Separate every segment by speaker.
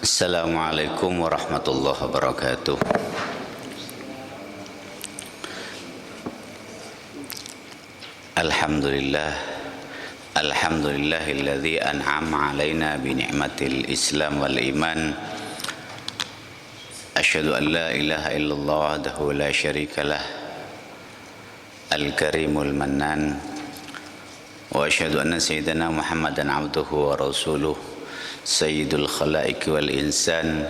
Speaker 1: Assalamualaikum warahmatullahi wabarakatuh. Alhamdulillah, alhamdulillahilladzi an'ama alaina bi ni'matil Islam wal iman. Asyhadu an la ilaha illallah wahdahu la syarikalah, al-karimul mannan. Wa asyhadu anna sayyidana Muhammadan abduhu wa rasuluh, sayyidul khalaiq wal insan.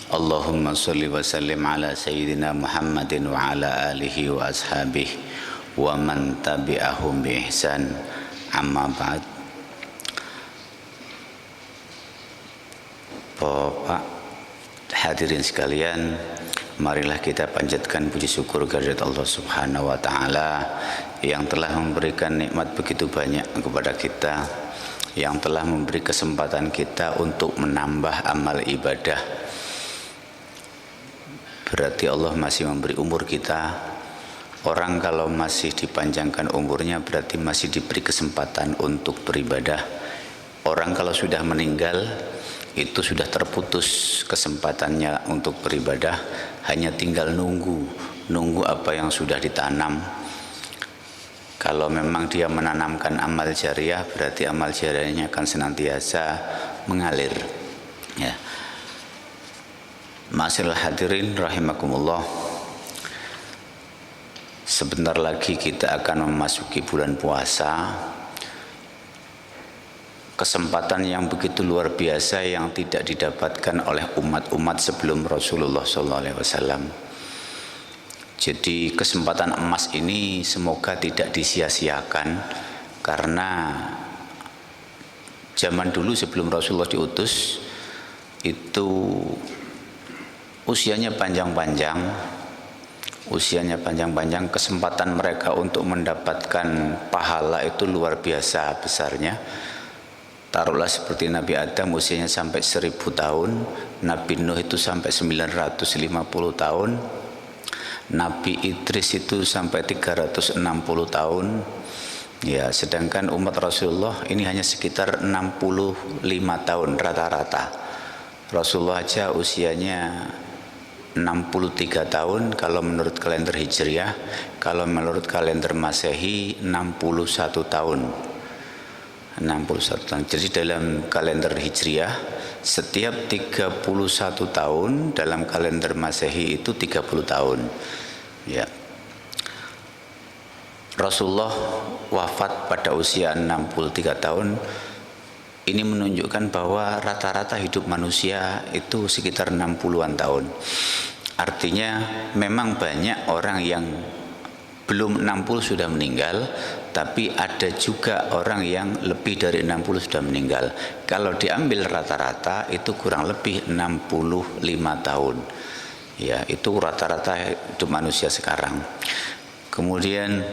Speaker 1: Allahumma sholli wa sallim ala sayyidina Muhammadin wa ala alihi wa ashabihi wa man tabi'ahum bi ihsan. Amma ba'd. Bapak hadirin sekalian, marilah kita panjatkan puji syukur kehadirat Allah Subhanahu wa taala yang telah memberikan nikmat begitu banyak kepada kita, yang telah memberi kesempatan kita untuk menambah amal ibadah. Berarti Allah masih memberi umur kita. Orang kalau masih dipanjangkan umurnya berarti masih diberi kesempatan untuk beribadah. Orang kalau sudah meninggal itu sudah terputus kesempatannya untuk beribadah, hanya tinggal nunggu apa yang sudah ditanam. Kalau memang dia menanamkan amal jariah, berarti amal jariahnya akan senantiasa mengalir. Ya. Ma'asyiral hadirin rahimakumullah. Sebentar lagi kita akan memasuki bulan puasa. Kesempatan yang begitu luar biasa yang tidak didapatkan oleh umat-umat sebelum Rasulullah SAW. Jadi kesempatan emas ini semoga tidak disia-siakan, karena zaman dulu sebelum Rasulullah diutus itu usianya panjang-panjang, kesempatan mereka untuk mendapatkan pahala itu luar biasa besarnya. Taruhlah seperti Nabi Adam usianya sampai 1000 tahun, Nabi Nuh itu sampai 950 tahun, Nabi Idris itu sampai 360 tahun. Ya, sedangkan umat Rasulullah ini hanya sekitar 65 tahun rata-rata. Rasulullah aja usianya 63 tahun kalau menurut kalender Hijriah, kalau menurut kalender Masehi 61 tahun. 61 tahun. Jadi dalam kalender Hijriah setiap 31 tahun, dalam kalender Masehi itu 30 tahun. Ya. Rasulullah wafat pada usia 63 tahun. Ini menunjukkan bahwa rata-rata hidup manusia itu sekitar 60-an tahun. Artinya memang banyak orang yang belum 60 sudah meninggal, tapi ada juga orang yang lebih dari 60 sudah meninggal. Kalau diambil rata-rata itu kurang lebih 65 tahun. Ya, itu rata-rata hidup manusia sekarang. Kemudian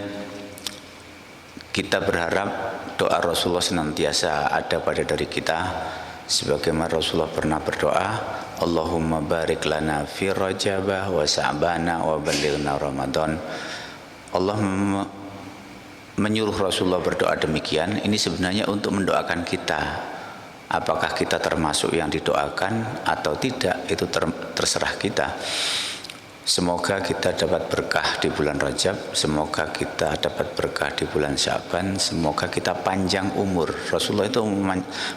Speaker 1: kita berharap doa Rasulullah senantiasa ada pada diri kita, sebagaimana Rasulullah pernah berdoa, Allahumma barik lana fi Rajabah wa Sa'bana wa balighna Ramadan. Allah menyuruh Rasulullah berdoa demikian. Ini sebenarnya untuk mendoakan kita. Apakah kita termasuk yang didoakan atau tidak, itu terserah kita. Semoga kita dapat berkah di bulan Rajab, semoga kita dapat berkah di bulan Sya'ban, semoga kita panjang umur. Rasulullah itu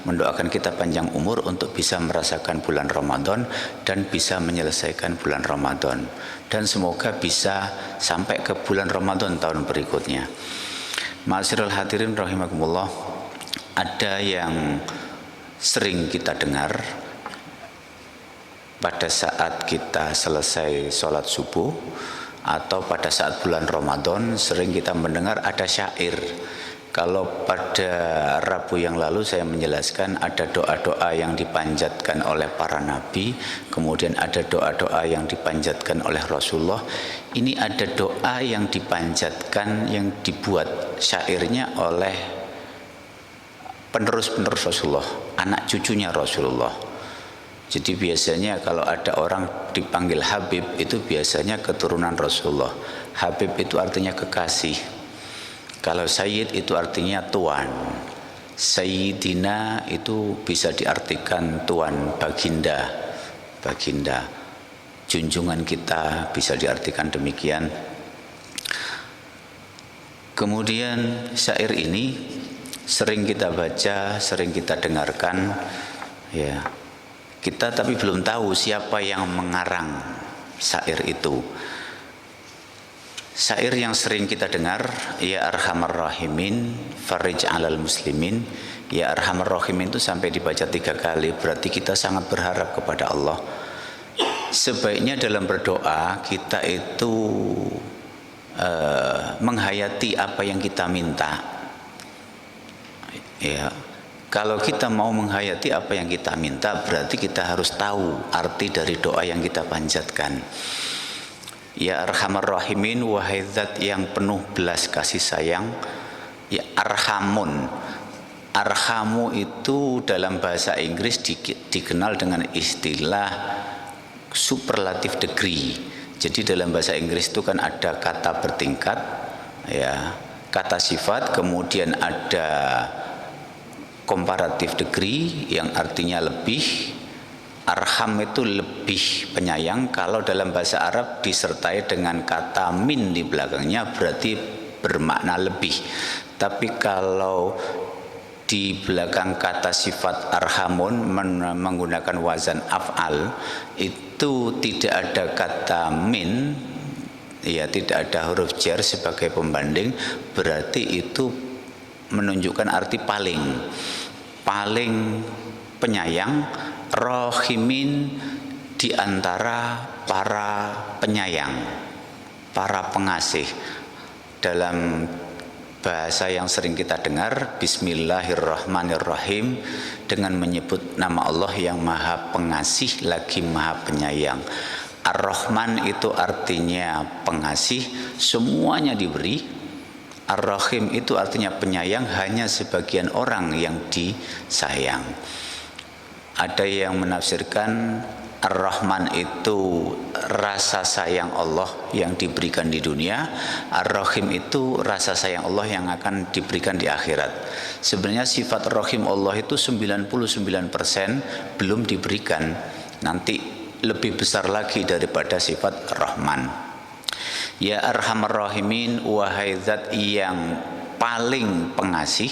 Speaker 1: mendoakan kita panjang umur untuk bisa merasakan bulan Ramadan dan bisa menyelesaikan bulan Ramadan. Dan semoga bisa sampai ke bulan Ramadan tahun berikutnya. Ma'asyiral hadirin rahimakumullah, ada yang sering kita dengar pada saat kita selesai sholat subuh atau pada saat bulan Ramadan, sering kita mendengar ada syair. Kalau pada Rabu yang lalu saya menjelaskan ada doa-doa yang dipanjatkan oleh para nabi, kemudian ada doa-doa yang dipanjatkan oleh Rasulullah. Ini ada doa yang dipanjatkan, yang dibuat syairnya oleh penerus-penerus Rasulullah, anak cucunya Rasulullah. Jadi biasanya kalau ada orang dipanggil Habib, itu biasanya keturunan Rasulullah. Habib itu artinya kekasih. Kalau Sayyid itu artinya tuan. Sayyidina itu bisa diartikan tuan, baginda, baginda. Junjungan kita bisa diartikan demikian. Kemudian syair ini sering kita baca, sering kita dengarkan, ya. Kita tapi belum tahu siapa yang mengarang syair itu. Syair yang sering kita dengar, ya arhamar rahimin, farij alal muslimin. Ya arhamar rahimin itu sampai dibaca 3 kali, berarti kita sangat berharap kepada Allah. Sebaiknya dalam berdoa kita itu menghayati apa yang kita minta. Ya, kalau kita mau menghayati apa yang kita minta, berarti kita harus tahu arti dari doa yang kita panjatkan. Ya arhamar rahimin, wahai zat yang penuh belas kasih sayang. Ya arhamun, arhamu itu dalam bahasa Inggris dikenal dengan istilah superlative degree. Jadi dalam bahasa Inggris itu kan ada kata bertingkat, ya, kata sifat, kemudian ada comparative degree yang artinya lebih. Arham itu lebih penyayang. Kalau dalam bahasa Arab disertai dengan kata min di belakangnya berarti bermakna lebih. Tapi kalau di belakang kata sifat arhamun menggunakan wazan af'al, itu tidak ada kata min, ya, tidak ada huruf jar sebagai pembanding, berarti itu menunjukkan arti paling penyayang, rahimin, di antara para penyayang, para pengasih. Dalam bahasa yang sering kita dengar, bismillahirrahmanirrahim, dengan menyebut nama Allah yang maha pengasih lagi maha penyayang. Ar-Rahman itu artinya pengasih, semuanya diberi. Ar-Rahim itu artinya penyayang, hanya sebagian orang yang disayang. Ada yang menafsirkan Ar-Rahman itu rasa sayang Allah yang diberikan di dunia, Ar-Rahim itu rasa sayang Allah yang akan diberikan di akhirat. Sebenarnya sifat Rahim Allah itu 99% belum diberikan, nanti lebih besar lagi daripada sifat Rahman. Ya arhamar rahimin, wahai zat yang paling pengasih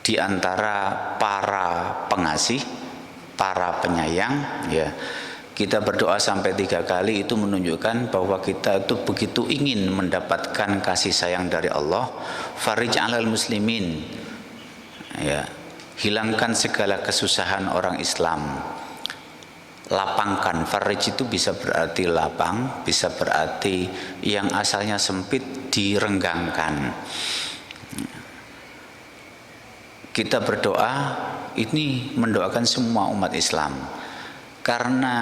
Speaker 1: di antara para pengasih, para penyayang, ya. Kita berdoa sampai 3 kali itu menunjukkan bahwa kita itu begitu ingin mendapatkan kasih sayang dari Allah. Farij alal muslimin, ya, hilangkan segala kesusahan orang Islam. Lapangkan, farij itu bisa berarti lapang, bisa berarti yang asalnya sempit direnggangkan. Kita berdoa ini mendoakan semua umat Islam, karena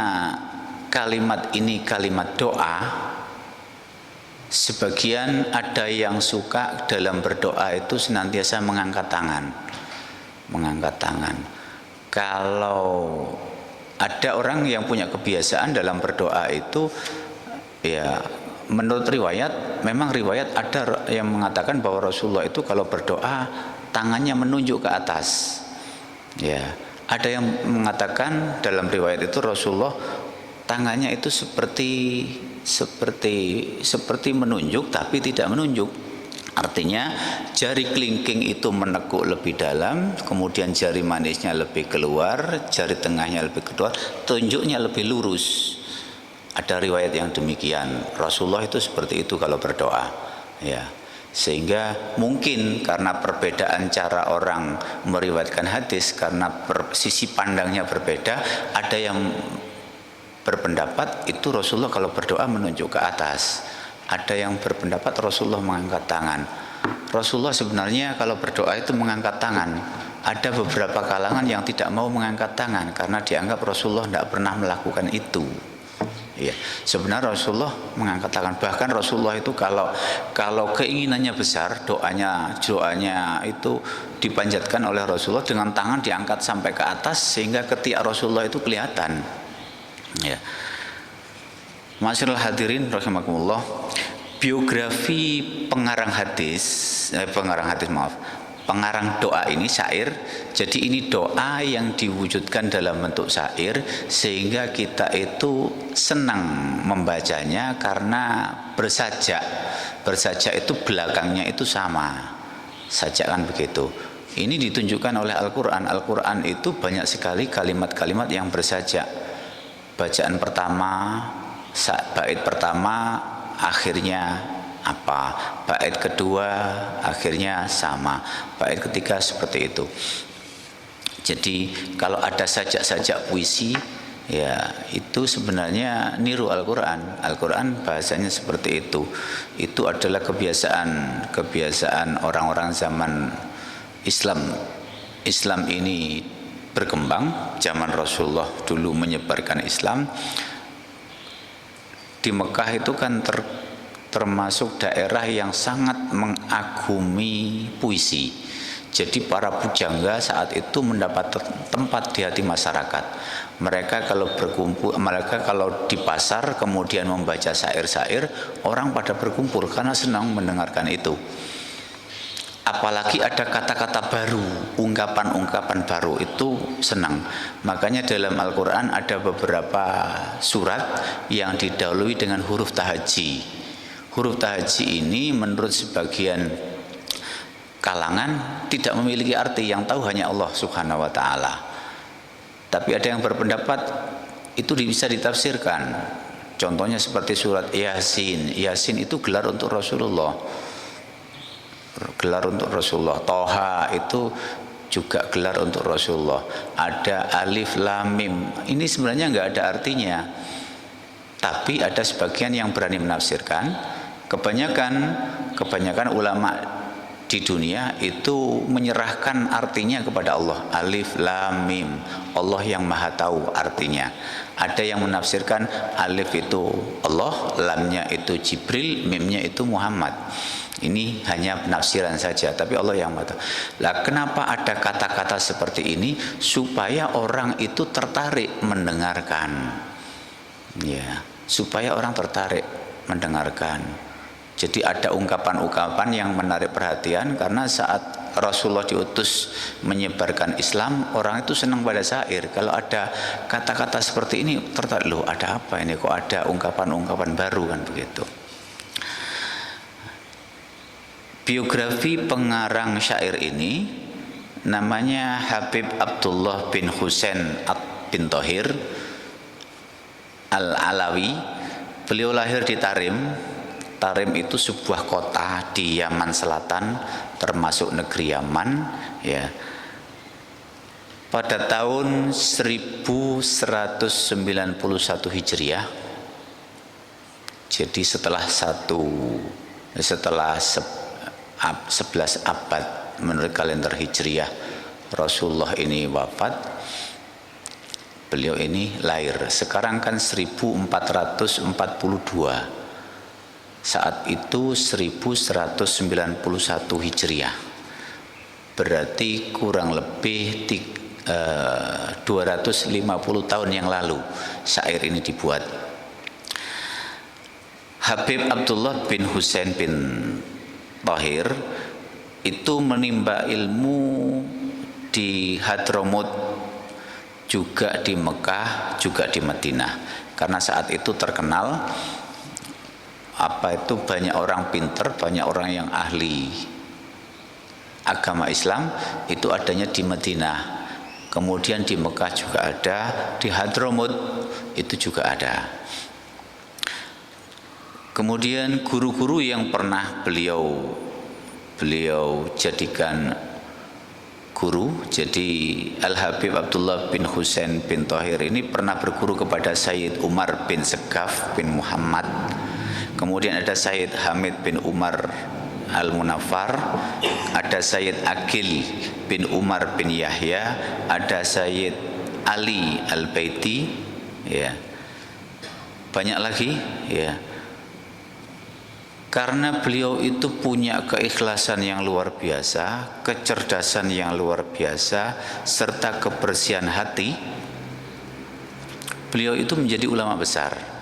Speaker 1: kalimat ini kalimat doa. Sebagian ada yang suka dalam berdoa itu senantiasa mengangkat tangan. Kalau ada orang yang punya kebiasaan dalam berdoa itu, ya, menurut riwayat, memang riwayat ada yang mengatakan bahwa Rasulullah itu kalau berdoa tangannya menunjuk ke atas. Ya, ada yang mengatakan dalam riwayat itu Rasulullah tangannya itu seperti menunjuk tapi tidak menunjuk. Artinya jari kelingking itu menekuk lebih dalam, kemudian jari manisnya lebih keluar, jari tengahnya lebih keluar, tunjuknya lebih lurus. Ada riwayat yang demikian. Rasulullah itu seperti itu kalau berdoa, ya. Sehingga mungkin karena perbedaan cara orang meriwayatkan hadis, karena sisi pandangnya berbeda, ada yang berpendapat itu Rasulullah kalau berdoa menunjuk ke atas. Ada yang berpendapat Rasulullah mengangkat tangan. Rasulullah sebenarnya kalau berdoa itu mengangkat tangan. Ada beberapa kalangan yang tidak mau mengangkat tangan karena dianggap Rasulullah tidak pernah melakukan itu. Ya, sebenarnya Rasulullah mengangkat tangan. Bahkan Rasulullah itu kalau keinginannya besar, doanya itu dipanjatkan oleh Rasulullah dengan tangan diangkat sampai ke atas sehingga ketiak Rasulullah itu kelihatan. Ya. Masyaallah hadirin rahimakumullah. Biografi pengarang hadis, pengarang doa ini syair. Jadi ini doa yang diwujudkan dalam bentuk syair, sehingga kita itu senang membacanya karena bersajak. Bersajak itu belakangnya itu sama, sajak kan begitu. Ini ditunjukkan oleh Al-Quran. Al-Quran itu banyak sekali kalimat-kalimat yang bersajak. Bacaan pertama, bait pertama akhirnya apa, bait kedua akhirnya sama, bait ketiga seperti itu. Jadi kalau ada sajak-sajak puisi, ya itu sebenarnya niru Al-Quran. Al-Quran bahasanya seperti itu. Itu adalah kebiasaan orang-orang zaman Islam. Islam ini berkembang zaman Rasulullah dulu menyebarkan Islam. Di Mekah itu kan termasuk daerah yang sangat mengagumi puisi. Jadi para pujangga saat itu mendapat tempat di hati masyarakat. Mereka kalau berkumpul, mereka kalau di pasar kemudian membaca syair-syair, orang pada berkumpul karena senang mendengarkan itu. Apalagi ada kata-kata baru, ungkapan-ungkapan baru, itu senang. Makanya dalam Al-Quran ada beberapa surat yang didahului dengan huruf tahaji. Huruf tahaji ini menurut sebagian kalangan tidak memiliki arti, yang tahu hanya Allah Subhanahu wa taala. Tapi ada yang berpendapat itu bisa ditafsirkan. Contohnya seperti surat Yasin. Yasin itu gelar untuk Rasulullah. Gelar untuk Rasulullah. Toha itu juga gelar untuk Rasulullah. Ada alif lam mim. Ini sebenarnya enggak ada artinya. Tapi ada sebagian yang berani menafsirkan. Kebanyakan ulama di dunia itu menyerahkan artinya kepada Allah. Alif lam mim, Allah yang maha tahu artinya. Ada yang menafsirkan alif itu Allah, lamnya itu Jibril, mimnya itu Muhammad. Ini hanya penafsiran saja, tapi Allah yang maha tahu. Lah kenapa ada kata-kata seperti ini? Supaya orang itu tertarik mendengarkan. Ya, supaya orang tertarik mendengarkan. Jadi ada ungkapan-ungkapan yang menarik perhatian, karena saat Rasulullah diutus menyebarkan Islam, orang itu senang pada syair. Kalau ada kata-kata seperti ini, tertarik, loh ada apa ini, kok ada ungkapan-ungkapan baru kan begitu. Biografi pengarang syair ini namanya Habib Abdullah bin Husain bin Thohir Al-Alawi. Beliau lahir di Tarim. Tarim itu sebuah kota di Yaman Selatan, termasuk negeri Yaman, ya. Pada tahun 1191 Hijriah. Jadi setelah 11 abad menurut kalender Hijriah Rasulullah ini wafat. Beliau ini lahir. Sekarang kan 1442. Saat itu 1191 Hijriah. Berarti kurang lebih 250 tahun yang lalu syair ini dibuat. Habib Abdullah bin Husain bin Thohir itu menimba ilmu di Hadramut, juga di Mekah, juga di Madinah. Karena saat itu terkenal banyak orang pinter, banyak orang yang ahli agama Islam itu adanya di Madinah. Kemudian di Mekah juga ada, di Hadramut itu juga ada. Kemudian guru-guru yang pernah beliau jadikan guru, jadi Al-Habib Abdullah bin Husain bin Thohir ini pernah berguru kepada Sayyid Umar bin Segaf bin Muhammad. Kemudian ada Sayyid Hamid bin Umar Al-Munaffar, ada Sayyid Aqil bin Umar bin Yahya, ada Sayyid Ali Al-Baiti, ya. Banyak lagi, ya. Karena beliau itu punya keikhlasan yang luar biasa, kecerdasan yang luar biasa, serta kebersihan hati, beliau itu menjadi ulama besar.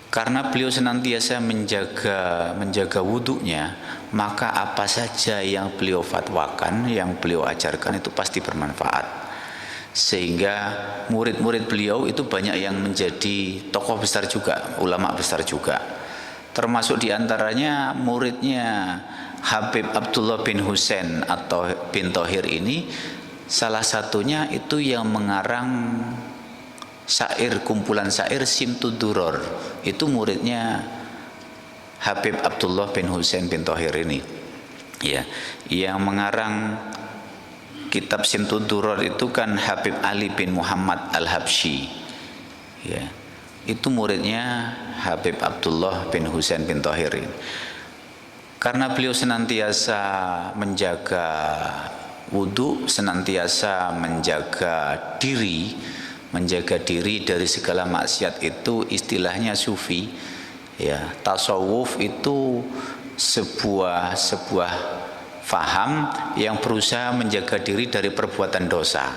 Speaker 1: Karena beliau senantiasa menjaga wudhunya, maka apa saja yang beliau fatwakan, yang beliau ajarkan itu pasti bermanfaat. Sehingga murid-murid beliau itu banyak yang menjadi tokoh besar juga, ulama besar juga. Termasuk diantaranya muridnya Habib Abdullah bin Husain atau bin Thohir ini, salah satunya itu yang mengarang syair, kumpulan syair Simtud Duror. Itu muridnya Habib Abdullah bin Husain bin Thohir ini, ya. Yang mengarang kitab Simtud Duror itu kan Habib Ali bin Muhammad Al-Habsyi, ya. Itu muridnya Habib Abdullah bin Husain bin Thohir ini. Karena beliau senantiasa menjaga wudhu, senantiasa menjaga diri dari segala maksiat, itu istilahnya sufi, ya. Tasawuf itu sebuah faham yang berusaha menjaga diri dari perbuatan dosa.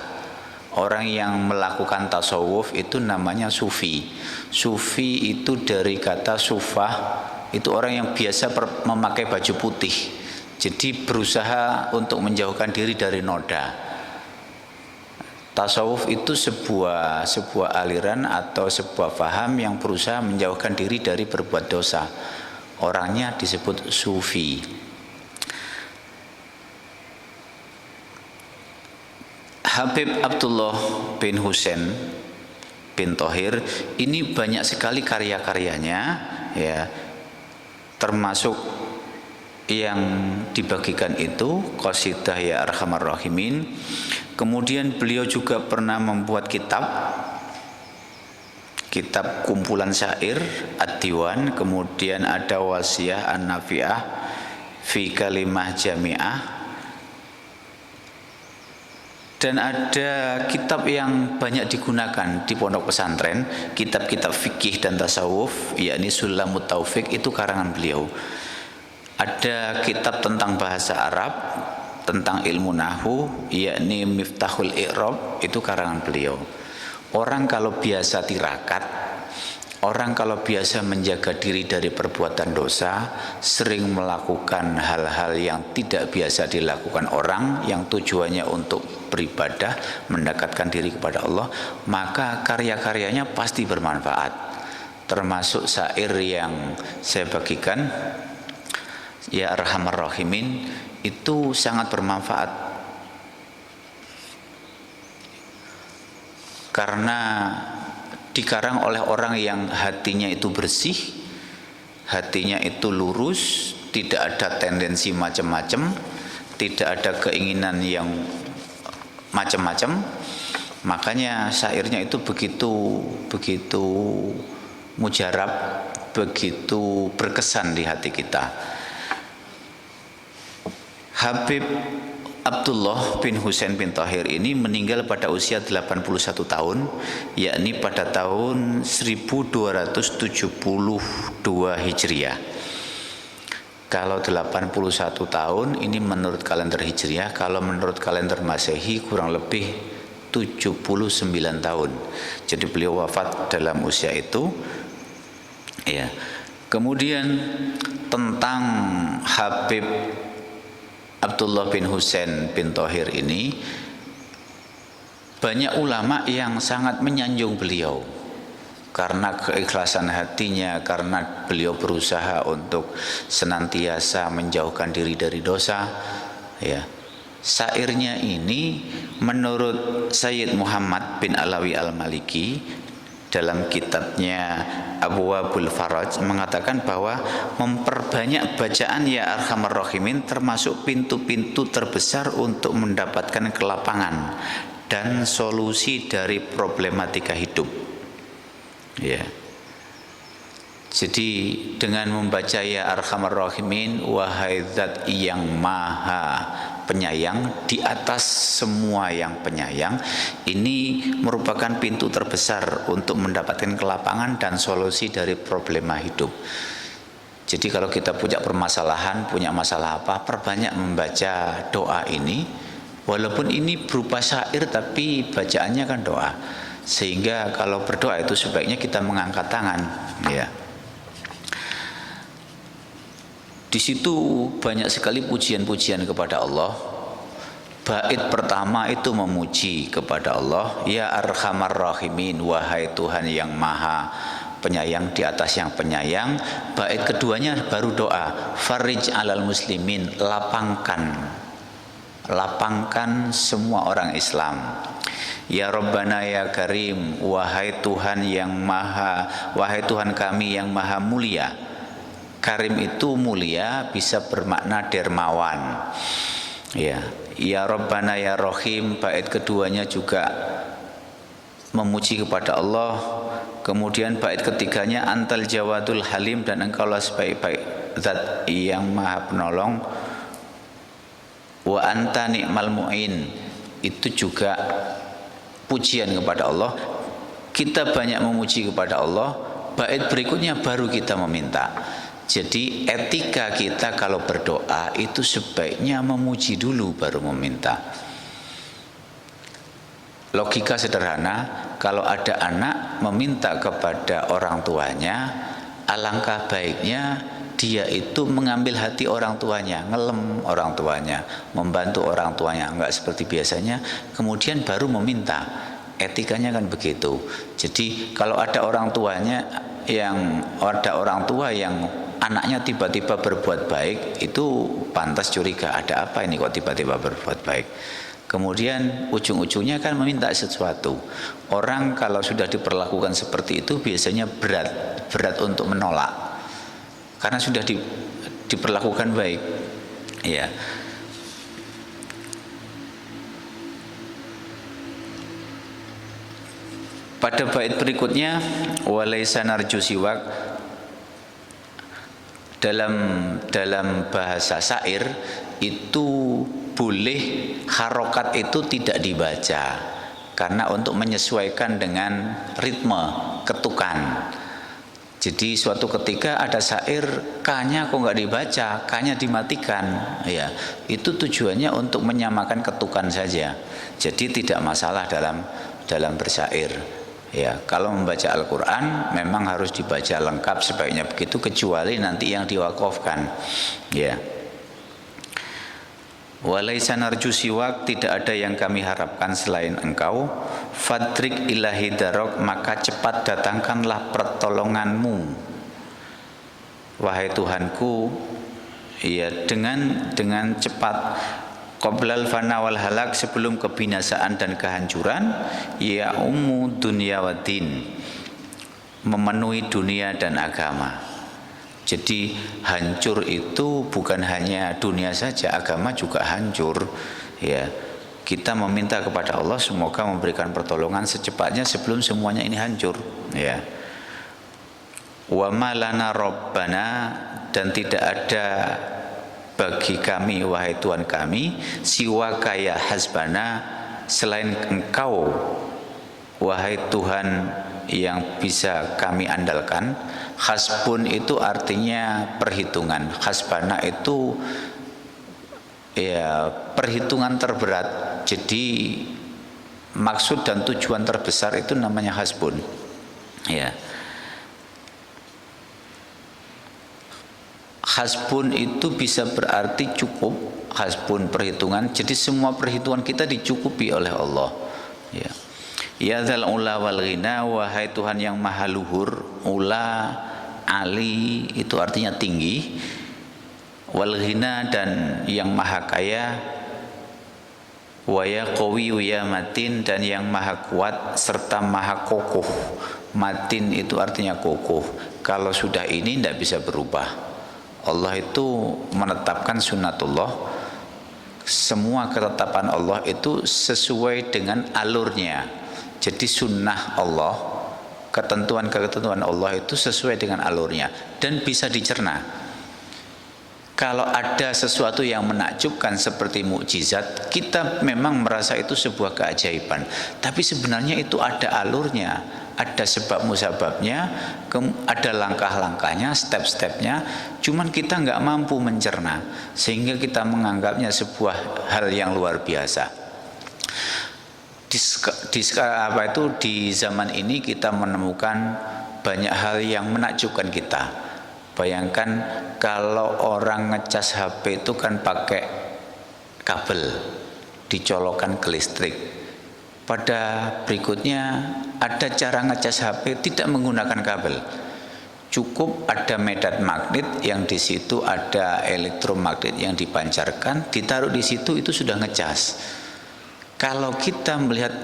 Speaker 1: Orang yang melakukan tasawuf itu namanya sufi. Sufi itu dari kata sufah, itu orang yang biasa memakai baju putih, jadi berusaha untuk menjauhkan diri dari noda. Tasawuf itu sebuah aliran atau sebuah faham yang berusaha menjauhkan diri dari berbuat dosa. Orangnya disebut sufi. Habib Abdullah bin Husain bin Thohir ini banyak sekali karya-karyanya, ya. Termasuk yang dibagikan itu qasidah Ya Arhamar Rahimin. Kemudian beliau juga pernah membuat kitab kumpulan syair Ad-Diwan. Kemudian ada Wasiyah An-Nafi'ah fi Kalimah Jami'ah. Dan ada kitab yang banyak digunakan di pondok pesantren, kitab-kitab fikih dan tasawuf, yakni Sulamut Taufik, itu karangan beliau. Ada kitab tentang bahasa Arab, tentang ilmu nahwu, yakni Miftahul I'rab, itu karangan beliau. Orang kalau biasa tirakat, orang kalau biasa menjaga diri dari perbuatan dosa, sering melakukan hal-hal yang tidak biasa dilakukan orang, yang tujuannya untuk beribadah, mendekatkan diri kepada Allah, maka karya-karyanya pasti bermanfaat. Termasuk syair yang saya bagikan, Ya Arhamar Rahimin, itu sangat bermanfaat. Karena dikarang oleh orang yang hatinya itu bersih, hatinya itu lurus, tidak ada tendensi macam-macam, tidak ada keinginan yang macam-macam. Makanya syairnya itu begitu mujarab, begitu berkesan di hati kita. Habib Abdullah bin Husain bin Thohir ini meninggal pada usia 81 tahun, yakni pada tahun 1272 Hijriah. Kalau 81 tahun ini menurut kalender Hijriah, kalau menurut kalender Masehi kurang lebih 79 tahun. Jadi beliau wafat dalam usia itu, ya. Kemudian tentang Habib Abdullah bin Husain bin Thohir ini, banyak ulama yang sangat menyanjung beliau karena keikhlasan hatinya, karena beliau berusaha untuk senantiasa menjauhkan diri dari dosa, ya. Syairnya ini menurut Sayyid Muhammad bin Alawi Al-Maliki dalam kitabnya Abwabul Faraj mengatakan bahwa memperbanyak bacaan Ya Arhamar Rahimin termasuk pintu-pintu terbesar untuk mendapatkan kelapangan dan solusi dari problematika hidup, ya. Jadi dengan membaca Ya Arhamar Rahimin, wahai zat yang maha penyayang di atas semua yang penyayang, ini merupakan pintu terbesar untuk mendapatkan kelapangan dan solusi dari problema hidup. Jadi kalau kita punya permasalahan, punya masalah apa, perbanyak membaca doa ini. Walaupun ini berupa syair tapi bacaannya kan doa. Sehingga kalau berdoa itu sebaiknya kita mengangkat tangan, ya. Di situ banyak sekali pujian-pujian kepada Allah. Bait pertama itu memuji kepada Allah, ya arhamar rahimin, wahai Tuhan yang maha penyayang di atas yang penyayang. Bait keduanya baru doa, farij alal muslimin, lapangkan semua orang Islam. Ya Rabbana ya Karim, wahai Tuhan kami yang maha mulia. Karim itu mulia, bisa bermakna dermawan. Ya Rabbana ya Rahim, bait keduanya juga memuji kepada Allah. Kemudian bait ketiganya antal jawadul halim, dan engkaulah sebaik-baik zat yang maha penolong. Wa anta ni'mal mu'in, itu juga pujian kepada Allah. Kita banyak memuji kepada Allah, bait berikutnya baru kita meminta. Jadi etika kita kalau berdoa itu sebaiknya memuji dulu baru meminta. Logika sederhana, kalau ada anak meminta kepada orang tuanya, alangkah baiknya dia itu mengambil hati orang tuanya, ngelem orang tuanya, membantu orang tuanya, enggak seperti biasanya kemudian baru meminta. Etikanya kan begitu. Jadi kalau ada orang tua yang anaknya tiba-tiba berbuat baik, itu pantas curiga, ada apa ini kok tiba-tiba berbuat baik. Kemudian ujung-ujungnya kan meminta sesuatu. Orang kalau sudah diperlakukan seperti itu biasanya berat untuk menolak, karena sudah diperlakukan baik. Ya. Pada bait berikutnya, walaysa narju siwak, dalam bahasa syair itu boleh harokat itu tidak dibaca, karena untuk menyesuaikan dengan ritme ketukan. Jadi suatu ketika ada syair K-nya kok nggak dibaca, K-nya dimatikan, ya itu tujuannya untuk menyamakan ketukan saja. Jadi tidak masalah dalam bersyair. Ya, kalau membaca Al-Quran memang harus dibaca lengkap, sebaiknya begitu, kecuali nanti yang diwakafkan. Ya. Walaysa narju siwak, tidak ada yang kami harapkan selain engkau. Fadrik ilahi darok, maka cepat datangkanlah pertolonganmu. Wahai Tuhanku, ya dengan cepat. Qoblal fana wal halak, sebelum kebinasaan dan kehancuran. Ya ummu dunya waddin, memenuhi dunia dan agama. Jadi hancur itu bukan hanya dunia saja, agama juga hancur. Ya, kita meminta kepada Allah semoga memberikan pertolongan secepatnya sebelum semuanya ini hancur. Ya. Wa ma lana rabbana, dan tidak ada bagi kami wahai Tuhan kami, siwa kaya hasbana, selain engkau wahai Tuhan yang bisa kami andalkan. Hasbun itu artinya perhitungan, hasbana itu ya perhitungan terberat. Jadi maksud dan tujuan terbesar itu namanya hasbun. Ya. Hasbun itu bisa berarti cukup, hasbun perhitungan. Jadi semua perhitungan kita dicukupi oleh Allah. Ya. Ya dzal ula wal ghina, wahai Tuhan yang maha luhur. Ula, ali itu artinya tinggi. Wal ghina, dan yang maha kaya. Wa ya qawi ya matin, dan yang maha kuat serta maha kokoh. Matin itu artinya kokoh. Kalau sudah ini tidak bisa berubah. Allah itu menetapkan sunnatullah. Semua ketetapan Allah itu sesuai dengan alurnya. Jadi sunnah Allah, ketentuan Allah itu sesuai dengan alurnya dan bisa dicerna. Kalau ada sesuatu yang menakjubkan seperti mukjizat, kita memang merasa itu sebuah keajaiban, tapi sebenarnya itu ada alurnya, ada sebab musababnya, ada langkah-langkahnya, step-stepnya. Cuman kita nggak mampu mencerna, sehingga kita menganggapnya sebuah hal yang luar biasa. Di zaman ini kita menemukan banyak hal yang menakjubkan kita. Bayangkan kalau orang ngecas HP itu kan pakai kabel, dicolokkan ke listrik. Pada berikutnya ada cara ngecas HP tidak menggunakan kabel. Cukup ada medan magnet yang di situ ada elektromagnet yang dipancarkan, ditaruh di situ, itu sudah ngecas. Kalau kita melihat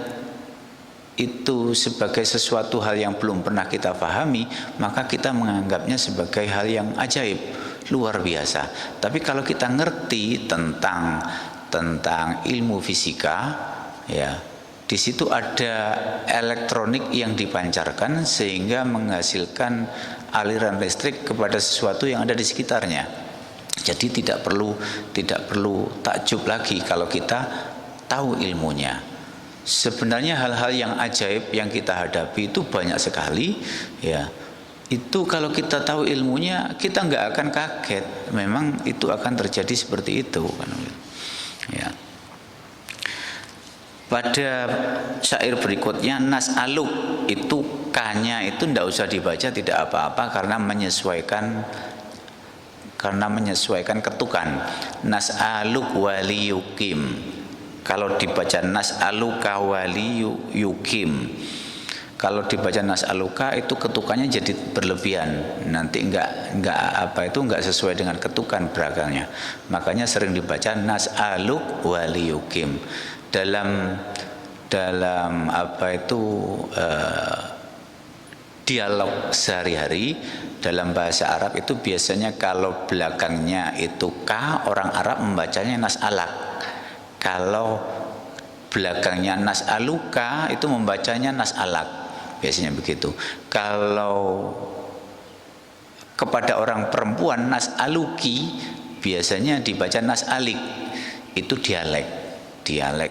Speaker 1: itu sebagai sesuatu hal yang belum pernah kita pahami, maka kita menganggapnya sebagai hal yang ajaib, luar biasa. Tapi kalau kita ngerti tentang ilmu fisika, ya, di situ ada elektronik yang dipancarkan sehingga menghasilkan aliran listrik kepada sesuatu yang ada di sekitarnya. Jadi tidak perlu takjub lagi kalau kita tahu ilmunya. Sebenarnya hal-hal yang ajaib yang kita hadapi itu banyak sekali, ya. Itu kalau kita tahu ilmunya, kita nggak akan kaget. Memang itu akan terjadi seperti itu, kan? Ya. Pada syair berikutnya, nas'aluk, itu K-nya itu tidak usah dibaca, tidak apa-apa karena menyesuaikan ketukan. Nas'aluk waliyukim. Kalau dibaca nas'aluka waliyukim, kalau dibaca nas'aluka itu ketukannya jadi berlebihan, nanti enggak sesuai dengan ketukan belakangnya. Makanya sering dibaca nas'aluk waliyukim. Dalam dialog sehari-hari dalam bahasa Arab itu biasanya kalau belakangnya itu K, orang Arab membacanya nas'alak. Kalau belakangnya nas'aluka itu membacanya nas'alak, biasanya begitu. Kalau kepada orang perempuan nas'aluki biasanya dibaca nas'alik. Itu dialek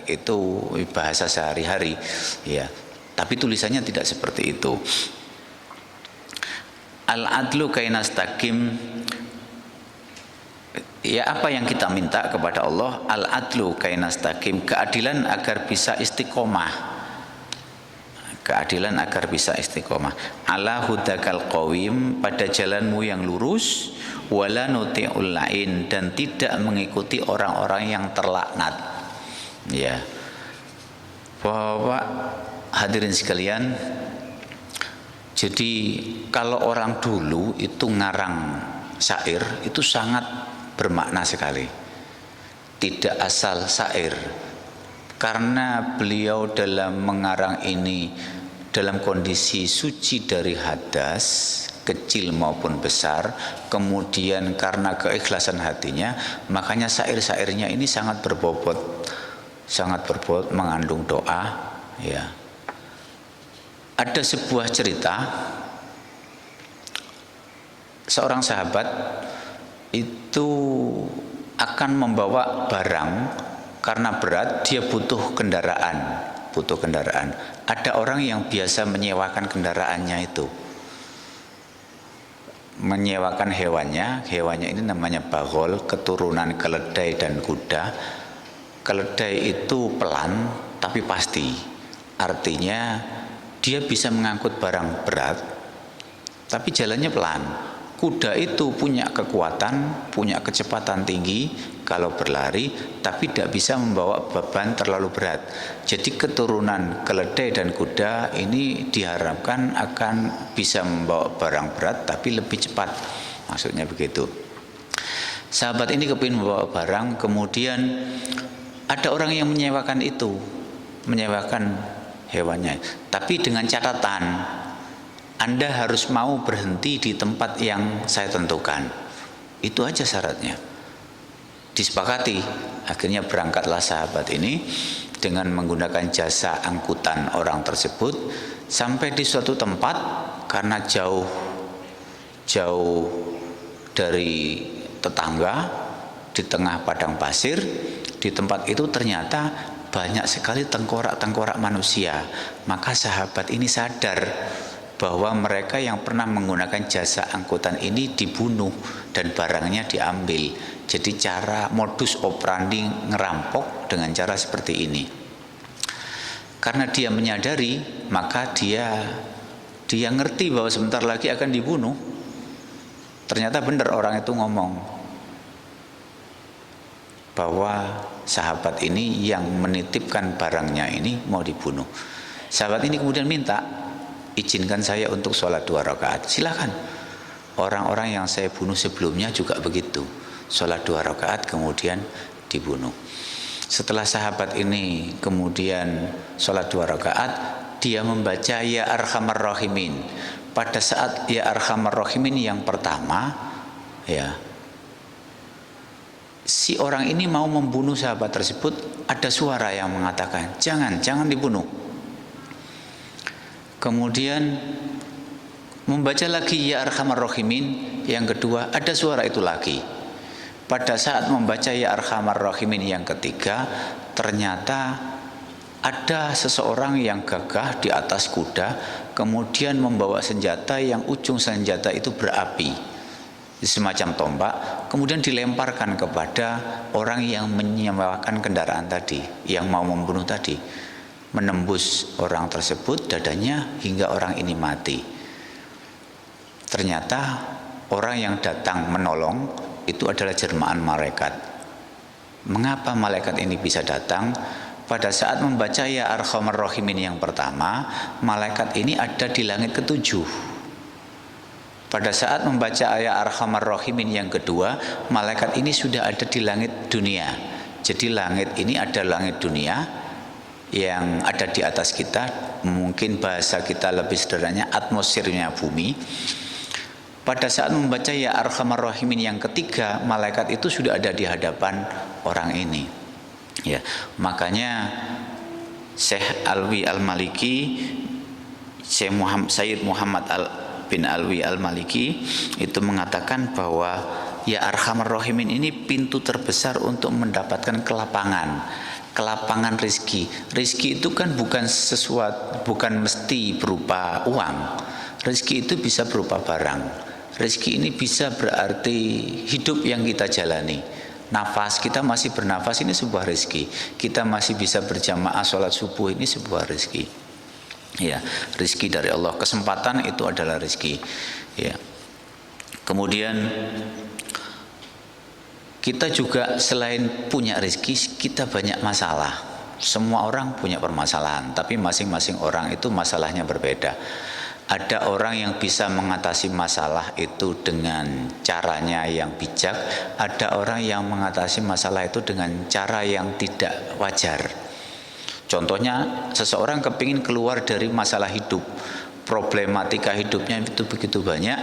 Speaker 1: itu bahasa sehari-hari, ya. Tapi tulisannya tidak seperti itu. Al-adlu kainastaqim. Ya, apa yang kita minta kepada Allah? Al-adlu kainastaqim, keadilan agar bisa istiqomah. Keadilan agar bisa istiqomah. Ala hudakal qawim, pada jalanmu yang lurus, wala nuti'ul lain, dan tidak mengikuti orang-orang yang terlaknat. Ya. Bapak hadirin sekalian, jadi kalau orang dulu itu ngarang syair itu sangat bermakna sekali, tidak asal syair, karena beliau dalam mengarang ini dalam kondisi suci dari hadas kecil maupun besar, kemudian karena keikhlasan hatinya, makanya syair-syairnya ini sangat berbobot mengandung doa, ya. Ada sebuah cerita, seorang sahabat itu akan membawa barang karena berat, dia butuh kendaraan. Ada orang yang biasa menyewakan kendaraannya itu, menyewakan hewannya ini namanya bagol, keturunan keledai dan kuda. Keledai itu pelan tapi pasti, artinya dia bisa mengangkut barang berat tapi jalannya pelan. Kuda itu punya kekuatan, punya kecepatan tinggi kalau berlari, tapi tidak bisa membawa beban terlalu berat. Jadi keturunan keledai dan kuda ini diharapkan akan bisa membawa barang berat tapi lebih cepat, maksudnya begitu. Sahabat ini kepingin membawa barang, kemudian ada orang yang menyewakan hewannya, tapi dengan catatan, Anda harus mau berhenti di tempat yang saya tentukan. Itu aja syaratnya. Disepakati. Akhirnya berangkatlah sahabat ini dengan menggunakan jasa angkutan orang tersebut sampai di suatu tempat, karena jauh dari tetangga di tengah padang pasir. Di tempat itu ternyata banyak sekali tengkorak-tengkorak manusia. Maka sahabat ini sadar bahwa mereka yang pernah menggunakan jasa angkutan ini dibunuh dan barangnya diambil. Jadi modus operandi ngerampok dengan cara seperti ini. Karena dia menyadari, maka dia ngerti bahwa sebentar lagi akan dibunuh. Ternyata benar orang itu ngomong bahwa sahabat ini yang menitipkan barangnya ini mau dibunuh. Sahabat ini kemudian minta, izinkan saya untuk sholat 2 rakaat. Silakan. Orang-orang yang saya bunuh sebelumnya juga begitu, sholat 2 rakaat kemudian dibunuh. Setelah sahabat ini kemudian sholat 2 rakaat, dia membaca ya arhamar rahimin. Pada saat ya arhamar rahimin yang pertama, ya, si orang ini mau membunuh sahabat tersebut, ada suara yang mengatakan, jangan dibunuh. Kemudian membaca lagi ya arhamar rahimin yang kedua, ada suara itu lagi. Pada saat membaca ya arhamar rahimin yang ketiga, ternyata ada seseorang yang gagah di atas kuda, kemudian membawa senjata yang ujung senjata itu berapi, semacam tombak, kemudian dilemparkan kepada orang yang menyewakan kendaraan tadi, yang mau membunuh tadi, menembus orang tersebut dadanya hingga orang ini mati. Ternyata orang yang datang menolong itu adalah jelmaan malaikat. Mengapa malaikat ini bisa datang? Pada saat membaca ya arhamar rahimin yang pertama, malaikat ini ada di langit ketujuh. Pada saat membaca ayat arhamar rahimin yang kedua, malaikat ini sudah ada di langit dunia. Jadi langit ini ada langit dunia yang ada di atas kita, mungkin bahasa kita lebih sederhananya atmosfernya bumi. Pada saat membaca ya arhamar rahimin yang ketiga, malaikat itu sudah ada di hadapan orang ini. Ya, makanya Syekh Alwi Al-Maliki, Syekh Muhammad bin Alwi Al-Maliki itu mengatakan bahwa ya arhamar rahimin ini pintu terbesar untuk mendapatkan kelapangan rizki. Rizki itu kan bukan mesti berupa uang. Rizki itu bisa berupa barang. Rizki ini bisa berarti hidup yang kita jalani. Nafas, kita masih bernafas, ini sebuah rezeki. Kita masih bisa berjamaah sholat subuh, ini sebuah rezeki. Ya, rezeki dari Allah. Kesempatan itu adalah rezeki. Ya. Kemudian kita juga selain punya rezeki, kita banyak masalah. Semua orang punya permasalahan, tapi masing-masing orang itu masalahnya berbeda. Ada orang yang bisa mengatasi masalah itu dengan caranya yang bijak, ada orang yang mengatasi masalah itu dengan cara yang tidak wajar. Contohnya, seseorang kepingin keluar dari masalah hidup, problematika hidupnya itu begitu banyak,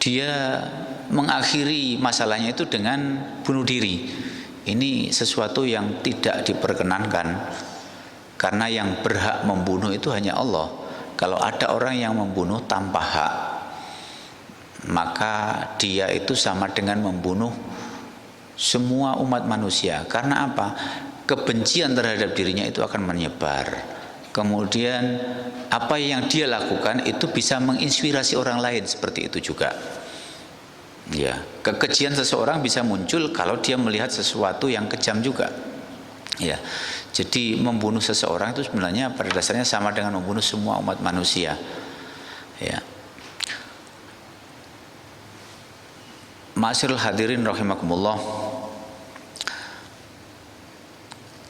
Speaker 1: dia mengakhiri masalahnya itu dengan bunuh diri. Ini sesuatu yang tidak diperkenankan, karena yang berhak membunuh itu hanya Allah. Kalau ada orang yang membunuh tanpa hak, maka dia itu sama dengan membunuh semua umat manusia. Karena apa? Kebencian terhadap dirinya itu akan menyebar. Kemudian apa yang dia lakukan itu bisa menginspirasi orang lain seperti itu juga. Ya, kekejian seseorang bisa muncul kalau dia melihat sesuatu yang kejam juga. Ya, jadi membunuh seseorang itu sebenarnya pada dasarnya sama dengan membunuh semua umat manusia. Ya. Ma'asyiral hadirin rahimakumullah.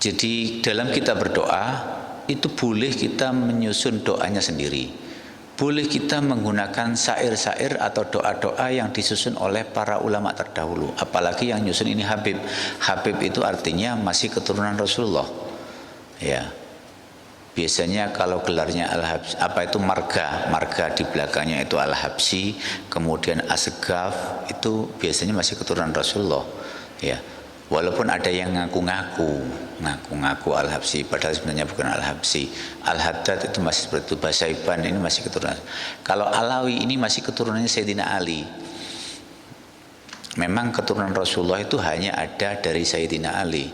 Speaker 1: Jadi dalam kita berdoa itu boleh kita menyusun doanya sendiri. Boleh kita menggunakan syair-syair atau doa-doa yang disusun oleh para ulama terdahulu. Apalagi yang nyusun ini Habib. Habib itu artinya masih keturunan Rasulullah. Ya. Biasanya kalau gelarnya Al-Habsi, apa itu marga di belakangnya itu Al-Habsi, kemudian Asgaf, itu biasanya masih keturunan Rasulullah. Ya. Walaupun ada yang ngaku-ngaku Al-Habsi, padahal sebenarnya bukan Al-Habsi. Al-Haddad itu masih seperti itu, Basaiban ini masih keturunan. Kalau Alawi ini masih keturunannya Sayyidina Ali. Memang keturunan Rasulullah itu hanya ada dari Sayyidina Ali.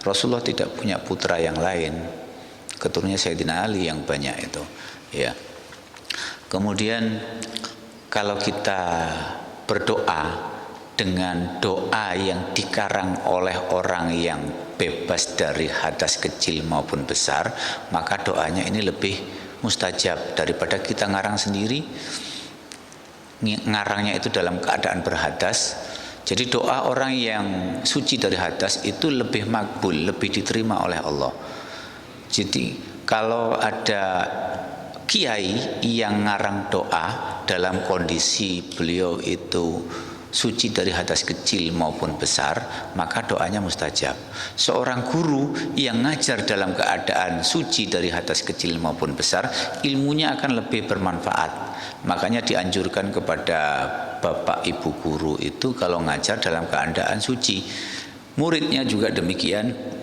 Speaker 1: Rasulullah tidak punya putra yang lain. Keturunannya Sayyidina Ali yang banyak itu. Ya. Kemudian kalau kita berdoa dengan doa yang dikarang oleh orang yang bebas dari hadas kecil maupun besar, maka doanya ini lebih mustajab daripada kita ngarang sendiri. ngarangnya itu dalam keadaan berhadas. Jadi doa orang yang suci dari hadas itu lebih makbul, lebih diterima oleh Allah. Jadi kalau ada kiai yang ngarang doa dalam kondisi beliau itu suci dari hadas kecil maupun besar, maka doanya mustajab. Seorang guru yang ngajar dalam keadaan suci dari hadas kecil maupun besar, ilmunya akan lebih bermanfaat. Makanya dianjurkan kepada bapak ibu guru itu kalau ngajar dalam keadaan suci. Muridnya juga demikian.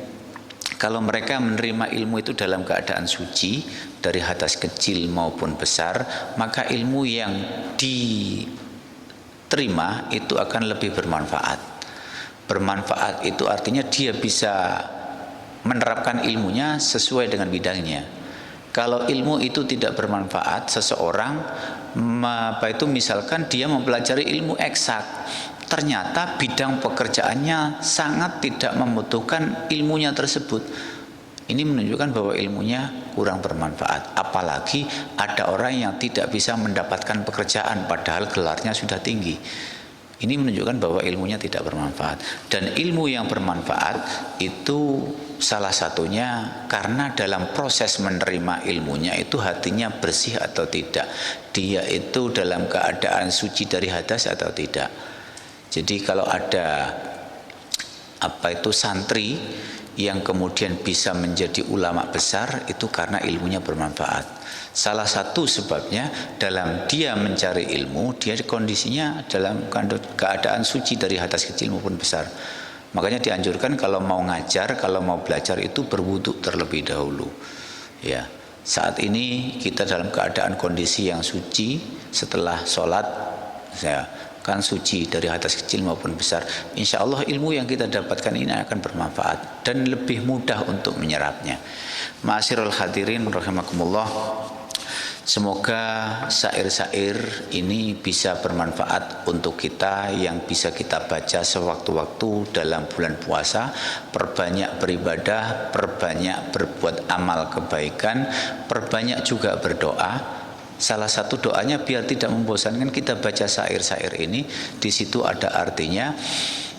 Speaker 1: Kalau mereka menerima ilmu itu dalam keadaan suci dari hadas kecil maupun besar, maka ilmu yang diterima itu akan lebih bermanfaat. Bermanfaat itu artinya dia bisa menerapkan ilmunya sesuai dengan bidangnya. Kalau ilmu itu tidak bermanfaat, seseorang misalkan dia mempelajari ilmu eksak, ternyata bidang pekerjaannya sangat tidak membutuhkan ilmunya tersebut. Ini menunjukkan bahwa ilmunya kurang bermanfaat. Apalagi ada orang yang tidak bisa mendapatkan pekerjaan padahal gelarnya sudah tinggi. Ini menunjukkan bahwa ilmunya tidak bermanfaat. Dan ilmu yang bermanfaat itu salah satunya karena dalam proses menerima ilmunya itu hatinya bersih atau tidak. Dia itu dalam keadaan suci dari hadas atau tidak. Jadi kalau ada santri yang kemudian bisa menjadi ulama besar, itu karena ilmunya bermanfaat. Salah satu sebabnya dalam dia mencari ilmu, dia kondisinya dalam keadaan suci dari hadas kecil maupun besar. Makanya dianjurkan kalau mau ngajar, kalau mau belajar itu berwudu terlebih dahulu. Ya, saat ini kita dalam keadaan kondisi yang suci setelah sholat, kan suci dari hadas kecil maupun besar. Insya Allah ilmu yang kita dapatkan ini akan bermanfaat dan lebih mudah untuk menyerapnya. Ma'asyiral hadirin rahimakumullah, semoga syair-syair ini bisa bermanfaat untuk kita, yang bisa kita baca sewaktu-waktu dalam bulan puasa. Perbanyak beribadah, perbanyak berbuat amal kebaikan, perbanyak juga berdoa. Salah satu doanya biar tidak membosankan kita baca syair-syair ini. Di situ ada artinya.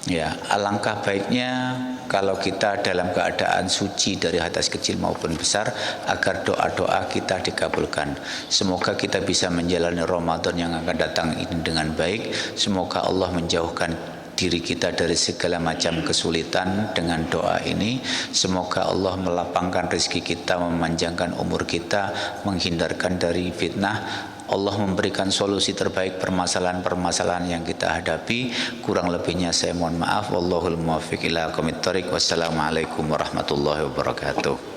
Speaker 1: Ya, alangkah baiknya kalau kita dalam keadaan suci dari hadas kecil maupun besar, agar doa-doa kita dikabulkan. Semoga kita bisa menjalani Ramadan yang akan datang ini dengan baik. Semoga Allah menjauhkan diri kita dari segala macam kesulitan dengan doa ini. Semoga Allah melapangkan rezeki kita, memanjangkan umur kita, menghindarkan dari fitnah. Allah memberikan solusi terbaik permasalahan-permasalahan yang kita hadapi. Kurang lebihnya saya mohon maaf. Wallahul muwaffiq ila aqwamit thoriq. Wassalamualaikum warahmatullahi wabarakatuh.